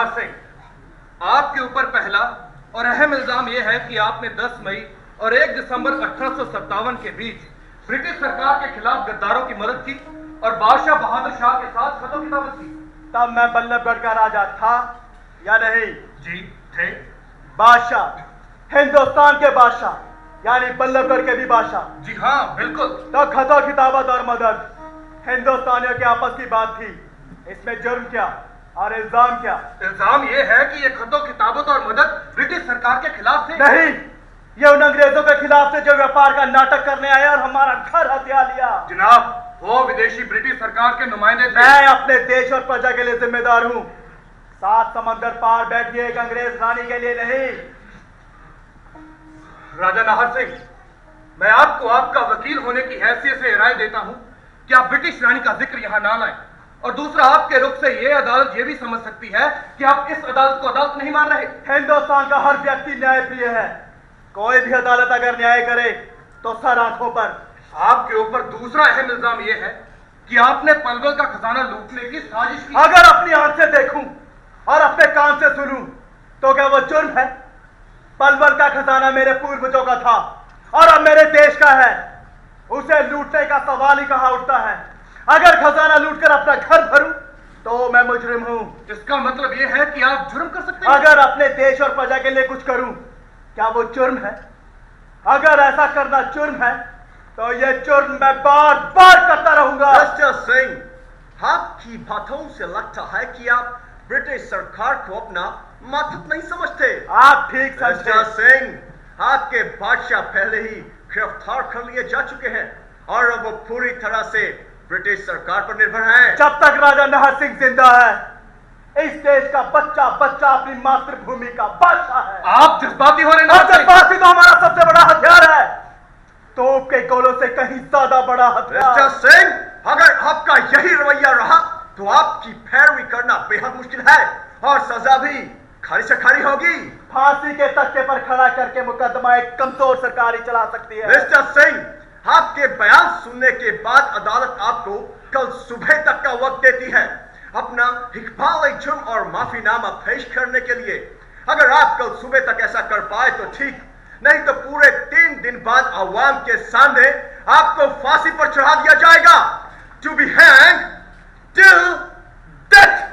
नाहर सिंह, आपके ऊपर पहला और अहम इल्जाम यह है कि आपने 10 मई और 1 दिसंबर 1857 के बीच ब्रिटिश सरकार के खिलाफ गद्दारों की मदद की और बादशाह बहादुर शाह के साथ खतो किताबत की। तब मैं बल्लभगढ़ का राजा था या नहीं? जी थे। बादशाह, हिंदुस्तान के बादशाह, यानी बल्लभगढ़ के भी बादशाह? जी हाँ, बिल्कुल। तो खतो किताबत और मदद हिंदुस्तानियों के आपस की बात थी, इसमें जुर्म क्या और इल्जाम क्या? इल्जाम यह है कि ये खतो किताबत और मदद ब्रिटिश सरकार के खिलाफ थे। नहीं, ये उन अंग्रेजों के खिलाफ थे जो व्यापार का नाटक करने आए और हमारा घर हथिया लिया। जनाब, वो विदेशी ब्रिटिश सरकार के नुमाइंदे थे। मैं अपने देश और प्रजा के लिए जिम्मेदार हूँ, 7 समंदर पार बैठिए एक अंग्रेज रानी के लिए नहीं। राजा नाहर सिंह, मैं आपको आपका वकील होने की हैसियत से राय देता हूं कि आप ब्रिटिश रानी का जिक्र यहां ना लाएं। और दूसरा, आपके रुख से यह अदालत यह भी समझ सकती है कि आप इस अदालत को अदालत नहीं मान रहे। हिंदुस्तान का हर व्यक्ति न्यायप्रिय है, कोई भी अदालत अगर न्याय करे तो सर आंखों पर। आपके ऊपर दूसरा अहम इल्जाम यह है कि आपने पलवल का खजाना लूटने की साजिश की। अगर अपनी आंख से देखूं और अपने कान से सुनूं तो क्या वो जुर्म है? पलवल का खजाना मेरे पूर्वजों का था और अब मेरे देश का है, उसे लूटने का सवाल ही कहां उठता है। अगर खजाना लूटकर अपना घर भरूं तो मैं मुजरिम हूं। इसका मतलब यह है कि आप जुर्म कर सकते हैं। अगर अपने देश और प्रजा के लिए कुछ करूं, क्या वो जुर्म है? अगर ऐसा करना जुर्म है तो यह जुर्म मैं बार बार करता रहूंगा। मिस्टर सिंह, आपकी बातों से लगता है कि आप ब्रिटिश सरकार को अपना मातहत नहीं समझते। आप ठीक समझे। मिस्टर सिंह, आपके बादशाह पहले ही गिरफ्तार कर लिए जा चुके हैं और अब वो पूरी तरह से ब्रिटिश सरकार पर निर्भर हैं। जब तक राजा नाहर सिंह जिंदा है, इस देश का बच्चा बच्चा अपनी मातृभूमि का बादशाह है। आप जज्बाती हो रहे हैं। जज्बाती तो हमारा सबसे बड़ा हथियार है, तोप के गोलों से कहीं ज्यादा बड़ा हथियार। मिस्टर सिंह, अगर आपका यही रवैया रहा तो आपकी पैरवी करना बेहद मुश्किल है और सजा भी खरी से खरी होगी। फांसी के तख्ते पर खड़ा करके मुकदमा एक कमजोर सरकार ही चला सकती है। मिस्टर सिंह, आपके बयान सुनने के बाद अदालत आपको कल सुबह तक का वक्त देती है अपना इकबाल जुर्म और माफीनामा पेश करने के लिए। अगर आप कल सुबह तक ऐसा कर पाए तो ठीक, नहीं तो पूरे 3 दिन बाद आवाम के सामने आपको फांसी पर चढ़ा दिया जाएगा। To be hanged till death.